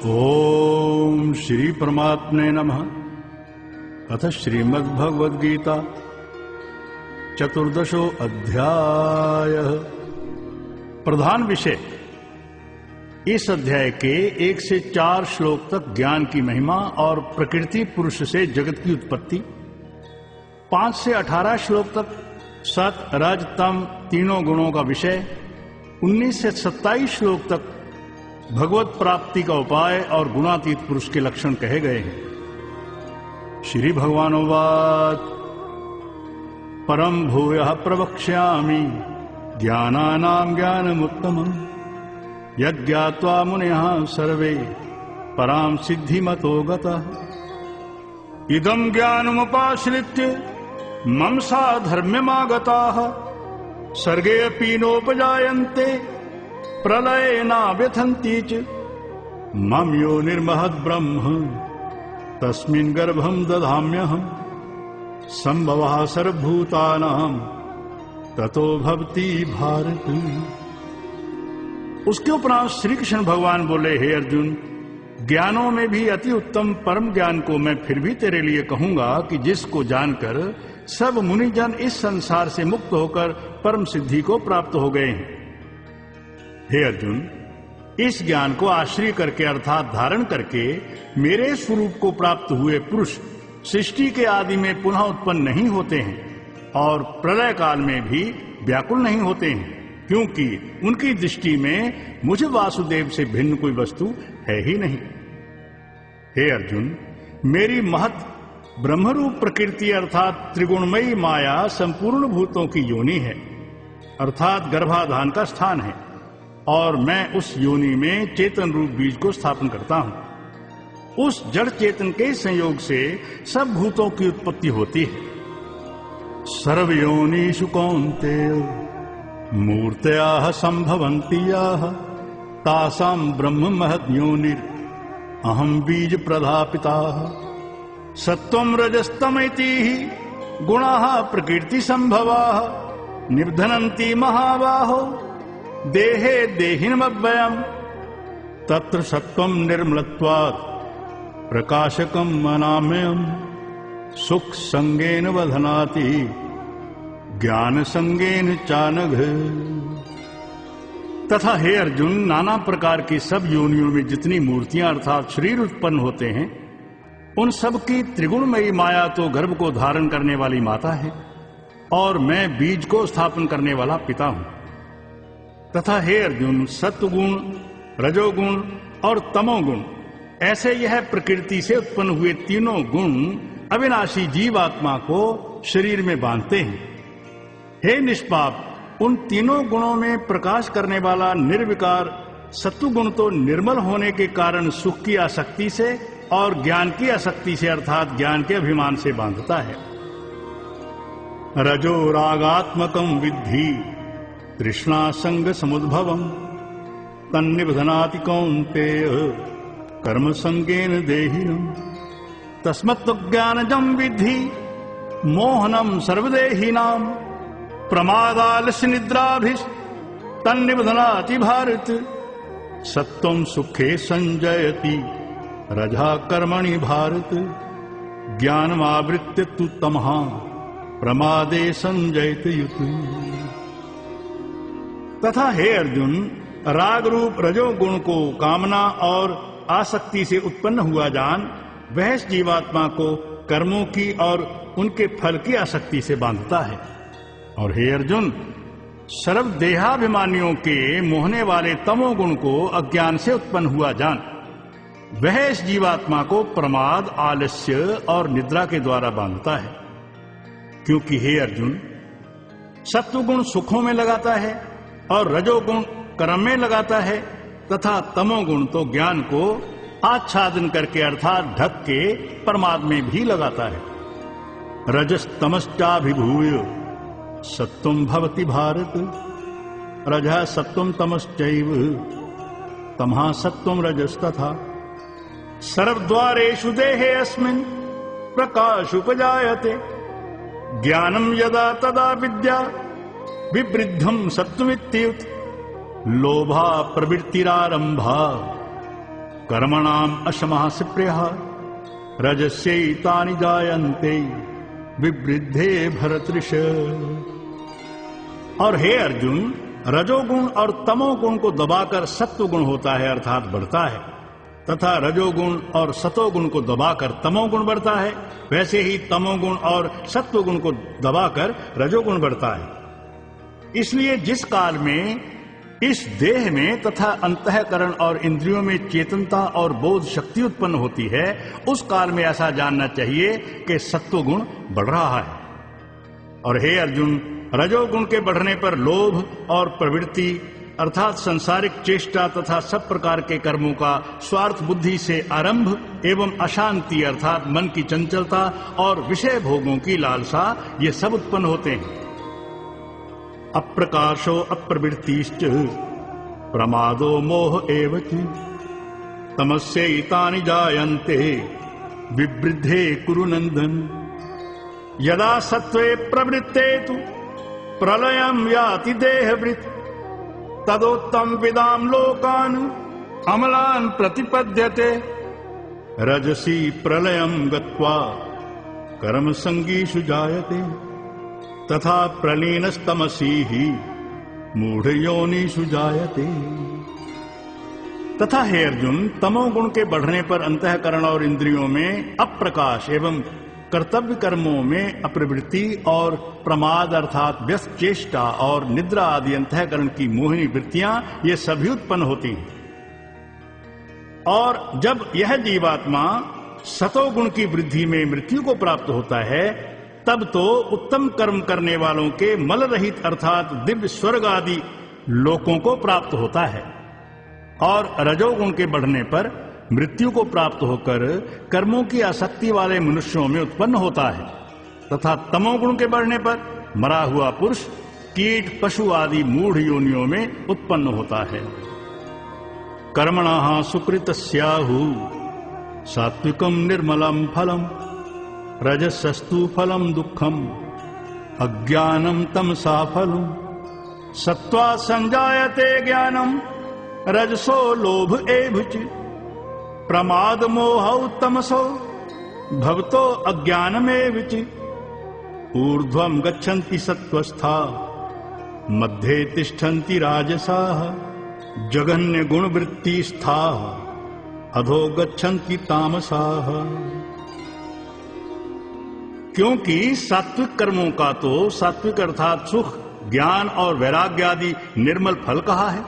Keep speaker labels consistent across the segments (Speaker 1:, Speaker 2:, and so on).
Speaker 1: ओम श्री परमात्मने नमः। अथ श्रीमद्भगवद्गीता चतुर्दशो अध्याय। प्रधान विषय। इस अध्याय के 1 से 4 श्लोक तक ज्ञान की महिमा और प्रकृति पुरुष से जगत की उत्पत्ति। 5 से 18 श्लोक तक सत रज तम तीनों गुणों का विषय। 19 से 27 श्लोक तक भगवत प्राप्ति का उपाय और गुणातीत पुरुष के लक्षण कहे गए हैं। श्री भगवानुवाच परम भूयः प्रवक्ष्यामि ज्ञानानां ज्ञानमुत्तमम् यज्ञात्वा मुनयः सर्वे परां सिद्धिमतो गतः। इदं ज्ञानमुपाश्रित्य मम साधर्म्यमागताः सर्गेऽपि नोपजायन्ते प्रलये नाव्यथन्ति च। मम यो निर्महद्ब्रह्म तस्मिन् गर्भं दधाम्यहम् संभवः सर्वभूतानां ततो भवति भारत। उसके उपरांत श्री कृष्ण भगवान बोले, हे अर्जुन, ज्ञानों में भी अति उत्तम परम ज्ञान को मैं फिर भी तेरे लिए कहूंगा कि जिसको जानकर सब मुनिजन इस संसार से मुक्त होकर परम सिद्धि को प्राप्त हो गए हैं। हे अर्जुन, इस ज्ञान को आश्रय करके अर्थात धारण करके मेरे स्वरूप को प्राप्त हुए पुरुष सृष्टि के आदि में पुनः उत्पन्न नहीं होते हैं और प्रलय काल में भी व्याकुल नहीं होते हैं, क्योंकि उनकी दृष्टि में मुझ वासुदेव से भिन्न कोई वस्तु है ही नहीं। हे अर्जुन, मेरी महत ब्रह्मरूप प्रकृति अर्थात त्रिगुणमयी माया संपूर्ण भूतों की योनि है अर्थात गर्भाधान का स्थान है और मैं उस योनि में चेतन रूप बीज को स्थापन करता हूं। उस जड़ चेतन के संयोग से सब भूतों की उत्पत्ति होती है। सर्वयोनिषु कौन्तेय मूर्तयः संभवन्ति याः तासां ब्रह्म महद् योनिर् अहं बीज प्रधापिताः। सत्वं रजस्तमेति गुणाः प्रकृति संभवाः निबध्नन्ति महाबाहो देहे देहिनमव्ययम् तत्र सत्वं निर्मलत्वात् प्रकाशकं मनाम्यहम् सुख संगेन बध्नाति ज्ञान संगेन चानघ। तथा हे अर्जुन, नाना प्रकार की सब योनियों में जितनी मूर्तियां अर्थात शरीर उत्पन्न होते हैं उन सब की त्रिगुणमयी माया तो गर्भ को धारण करने वाली माता है और मैं बीज को स्थापन करने वाला पिता हूं। तथा हे अर्जुन, सत्वगुण रजोगुण और तमोगुण ऐसे यह प्रकृति से उत्पन्न हुए तीनों गुण अविनाशी जीवात्मा को शरीर में बांधते हैं। हे निष्पाप, उन तीनों गुणों में प्रकाश करने वाला निर्विकार सत्वगुण तो निर्मल होने के कारण सुख की आसक्ति से और ज्ञान की आसक्ति से अर्थात ज्ञान के अभिमान से बांधता है। रजो रागात्मकं विद्धि तृष्णा संग समुद्भवम् तन्निबध्नाति कौन्तेय कर्म संगेन देहिनम् तस्मत् ज्ञानजं विद्धि मोहनं सर्वदेहिनां प्रमादालस्य निद्राभिः तन्निबध्नाति भारत। सत्वं सुखे संजयति रजः कर्मणि भारत ज्ञानमावृत्य तु तमः प्रमादे संजयति युत्। तथा हे अर्जुन, राग रूप रजोगुण को कामना और आसक्ति से उत्पन्न हुआ जान वह जीवात्मा को कर्मों की और उनके फल की आसक्ति से बांधता है। और हे अर्जुन, सर्व देहाभिमानियों के मोहने वाले तमोगुण को अज्ञान से उत्पन्न हुआ जान वह इस जीवात्मा को प्रमाद आलस्य और निद्रा के द्वारा बांधता है। क्योंकि हे अर्जुन, सत्वगुण सुखों में लगाता है और रजोगुण कर्म में लगाता है तथा तमोगुण तो ज्ञान को आच्छादन करके अर्थात ढक के प्रमाद में भी लगाता है। रजस्तमश्चाभिभूय सत्वं भवति भारत रजः सत्वं तमश्चैव तमः सत्वं रजस्तथा। सर्वद्वारेषु देहे अस्मिन् प्रकाशोपजायते ज्ञानं यदा तदा विद्या विवृद्धं सत्त्वमित्युत लोभा प्रवृत्तिरारंभा कर्मणाम अशमः प्रियः रजस्यैतानि जायन्ते विवृद्धे भरतृष। और हे अर्जुन, रजोगुण और तमोगुण को दबाकर सत्वगुण होता है अर्थात बढ़ता है, तथा रजोगुण और सतोगुण को दबाकर तमोगुण बढ़ता है। वैसे ही तमोगुण और सत्वगुण को दबाकर रजोगुण बढ़ता है। इसलिए जिस काल में इस देह में तथा अंतःकरण और इंद्रियों में चेतनता और बोध शक्ति उत्पन्न होती है, उस काल में ऐसा जानना चाहिए कि सत्वगुण बढ़ रहा है। और हे अर्जुन, रजोगुण के बढ़ने पर लोभ और प्रवृत्ति अर्थात संसारिक चेष्टा तथा सब प्रकार के कर्मों का स्वार्थ बुद्धि से आरंभ एवं अशांति अर्थात मन की चंचलता और विषय भोगों की लालसा, ये सब उत्पन्न होते हैं। अप्रकाशो अप्रवृत्तिश्च प्रमादो मोह एव च तमस्यैतानि जायन्ते विवृद्धे कुरु नंदन। यदा सत्त्वे प्रवृत्ते तु प्रलयं याति देहवृत् तदोत्तम विदाम लोकान अमलान प्रतिपद्यते। रजसी प्रलयं गत्वा कर्म संगीषु जायते तथा प्रलीनस्तमसी ही मूढ़ योनिषु जायते। तथा हे अर्जुन, तमोगुण के बढ़ने पर अंतःकरण और इंद्रियों में अप्रकाश एवं कर्तव्य कर्मों में अप्रवृत्ति और प्रमाद अर्थात व्यस्त चेष्टा और निद्रा आदि अंतःकरण की मोहिनी वृत्तियां ये सभी उत्पन्न होती हैं। और जब यह जीवात्मा सतोगुण की वृद्धि में मृत्यु को प्राप्त होता है, तब तो उत्तम कर्म करने वालों के मल रहित अर्थात दिव्य स्वर्ग आदि लोकों को प्राप्त होता है। और रजोगुण के बढ़ने पर मृत्यु को प्राप्त होकर कर्मों की आसक्ति वाले मनुष्यों में उत्पन्न होता है, तथा तमोगुण के बढ़ने पर मरा हुआ पुरुष कीट पशु आदि मूढ़ योनियों में उत्पन्न होता है। कर्मणः सुकृतस्याहु सात्विकं निर्मलं फलम रजसस्तु फलम दुःखम अज्ञानम तमसा फलम सत्त्वा संजायते ज्ञानम रजसो लोभ एवच प्रमाद मोहौ तमसो भवतो अज्ञानमेवच। ऊर्ध्वं गच्छन्ति सत्त्वस्था मध्ये तिष्ठन्ति राजसाः जघन्य गुणवृत्तिस्थाः अधो गच्छन्ति तामसाः। क्योंकि सात्विक कर्मों का तो सात्विक अर्थात सुख, ज्ञान और वैराग्य आदि निर्मल फल कहा है,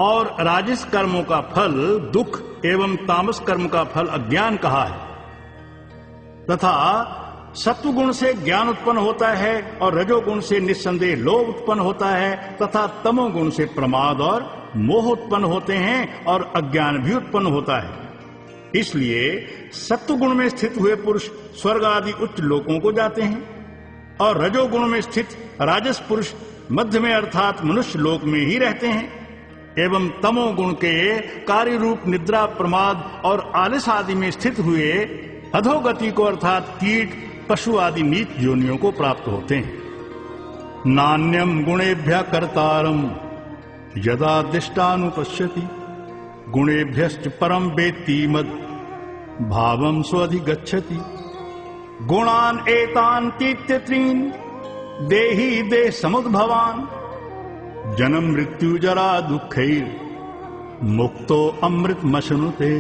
Speaker 1: और राजस कर्मों का फल दुख एवं तामस कर्म का फल अज्ञान कहा है। तथा सत्वगुण से ज्ञान उत्पन्न होता है और रजोगुण से निस्संदेह लोभ उत्पन्न होता है, तथा तमोगुण से प्रमाद और मोह उत्पन्न होते हैं और अज्ञान भी उत्पन्न होता है। इसलिए सत्वगुण में स्थित हुए पुरुष स्वर्ग आदि उच्च लोकों को जाते हैं, और रजोगुण में स्थित राजस पुरुष मध्य में अर्थात मनुष्य लोक में ही रहते हैं, एवं तमोगुण के कार्य रूप निद्रा, प्रमाद और आलस आदि में स्थित हुए अधोगति को अर्थात कीट पशु आदि नीच योनियों को प्राप्त होते हैं। नान्यम गुणेभ्यः कर्तारम यदा दिष्टानुपश्यति गुणेभ्यश्च परम वेत्ति मद भावम स्वधिगच्छति। गुणान एतान तीत्य त्रीन देहि देह समुद्भवान जन्म मृत्यु जरा दुःखैर मुक्तो अमृत मशनुते।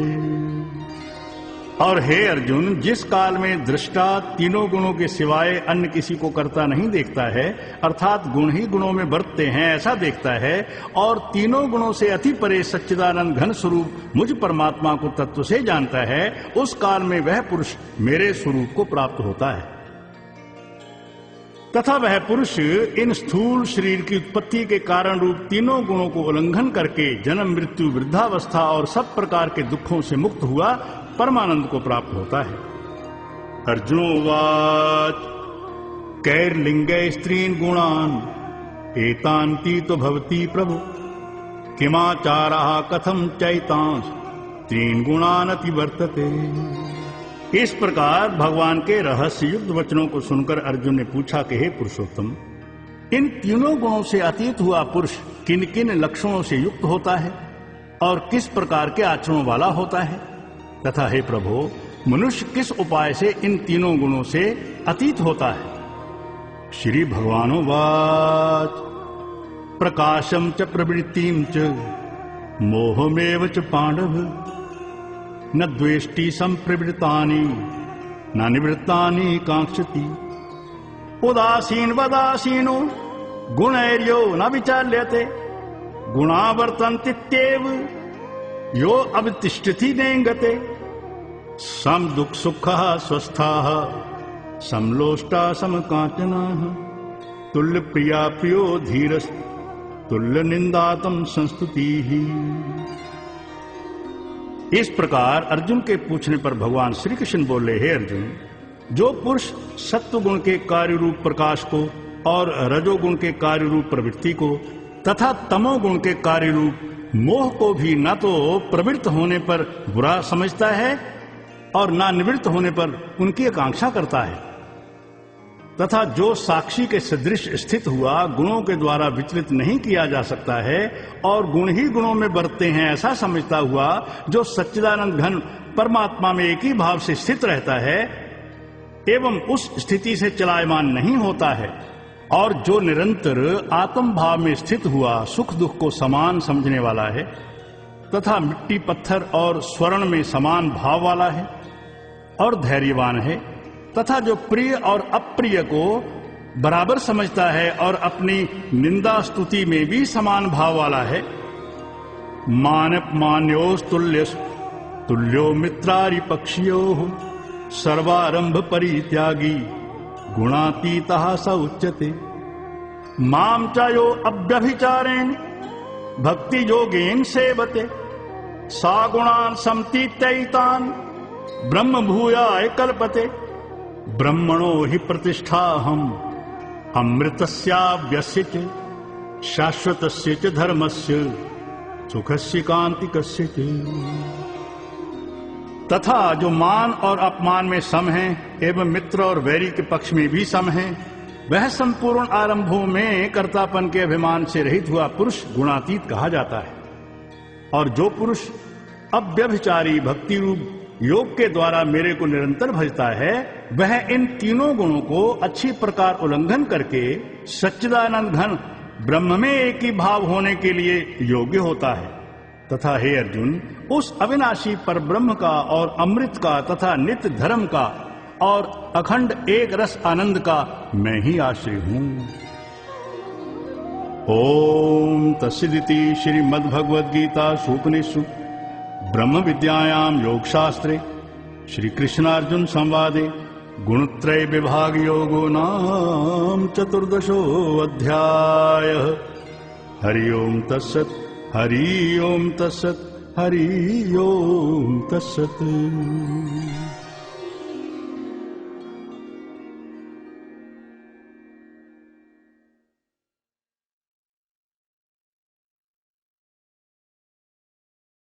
Speaker 1: और हे अर्जुन, जिस काल में दृष्टा तीनों गुणों के सिवाय अन्य किसी को करता नहीं देखता है, अर्थात गुण ही गुणों में बरतते हैं ऐसा देखता है, और तीनों गुणों से अति परे सच्चिदानंद घन स्वरूप मुझ परमात्मा को तत्व से जानता है, उस काल में वह पुरुष मेरे स्वरूप को प्राप्त होता है। तथा वह पुरुष इन स्थूल शरीर की उत्पत्ति के कारण रूप तीनों गुणों को उल्लंघन करके जन्म मृत्यु वृद्धावस्था और सब प्रकार के दुखों से मुक्त हुआ परमानंद को प्राप्त होता है। अर्जुनोवाच कैर्लिंगे स्त्रीन गुणान एतांती तो भवती प्रभु किमाचारः कथम चैतांस तीन गुणान अतिवर्तते। इस प्रकार भगवान के रहस्य युक्त वचनों को सुनकर अर्जुन ने पूछा कि हे पुरुषोत्तम, इन तीनों गुणों से अतीत हुआ पुरुष किन किन लक्षणों से युक्त होता है और किस प्रकार के आचरण वाला होता है, तथा हे प्रभु, मनुष्य किस उपाय से इन तीनों गुणों से अतीत होता है। श्री भगवानुवाच प्रकाशम च प्रवृत्तिम च मोहमेव च पांडव न द्वेष्टि संप्रवृत्तानि न निवृत्तानि कांक्षति उदासीन वदासीनो गुणैर्यो न विचाल्यते गुणावर्तन्तीत्येव यो अवतिष्ठति नेंगते सम दुख सुखः स्वस्थाः समलोष्टा समकांचनाः तुल्य प्रिया प्रियो धीरस् तुल्य निंदातम संस्तुतिः। इस प्रकार अर्जुन के पूछने पर भगवान श्री कृष्ण बोले, हे अर्जुन, जो पुरुष सत्व गुण के कार्य रूप प्रकाश को और रजोगुण के कार्य रूप प्रवृत्ति को तथा तमोगुण के कार्य रूप मोह को भी न तो प्रवृत्त होने पर बुरा समझता है और न निवृत्त होने पर उनकी आकांक्षा करता है, तथा जो साक्षी के सदृश स्थित हुआ गुणों के द्वारा विचलित नहीं किया जा सकता है और गुण ही गुणों में बरतते हैं ऐसा समझता हुआ जो सच्चिदानंद घन परमात्मा में एक ही भाव से स्थित रहता है एवं उस स्थिति से चलायमान नहीं होता है, और जो निरंतर आत्म भाव में स्थित हुआ सुख दुख को समान समझने वाला है तथा मिट्टी पत्थर और स्वर्ण में समान भाव वाला है और धैर्यवान है, तथा जो प्रिय और अप्रिय को बराबर समझता है और अपनी निंदा स्तुति में भी समान भाव वाला है। मान्योस्तुल्य तुल्यो मित्रारि पक्षियो सर्वारंभ परित्यागी गुणातीतः स उच्यते माम च यो अव्यभिचारेण भक्ति योगेन सेवते सा गुणान् समतीत्यैतान् ब्रह्म भूयाय कल्पते ब्रह्मणो हि प्रतिष्ठाहम् अमृतस्याव्यस्य च शाश्वतस्य च धर्मस्य सुखस्य कांतिकस्य च। तथा जो मान और अपमान में सम है एवं मित्र और वैरी के पक्ष में भी सम है, वह संपूर्ण आरंभों में कर्तापन के अभिमान से रहित हुआ पुरुष गुणातीत कहा जाता है। और जो पुरुष अव्यभिचारी भक्ति रूप योग के द्वारा मेरे को निरंतर भजता है, वह इन तीनों गुणों को अच्छी प्रकार उल्लंघन करके सच्चिदानंद घन ब्रह्म में एक ही भाव होने के लिए योग्य होता है। तथा हे अर्जुन, उस अविनाशी पर ब्रह्म का और अमृत का तथा नित्य धर्म का और अखंड एक रस आनंद का मैं ही आश्रय हूं। ओम तस्सदिति श्रीमद्भगवद्गीता उपनिषदु ब्रह्म विद्यायां योगशास्त्रे श्री कृष्णार्जुन संवादे गुणत्रय विभाग योगो नाम चतुर्दशो अध्यायः। हरि ओम तत्सत् हरि ओम तत्सत् हरि ओम तत्सत्।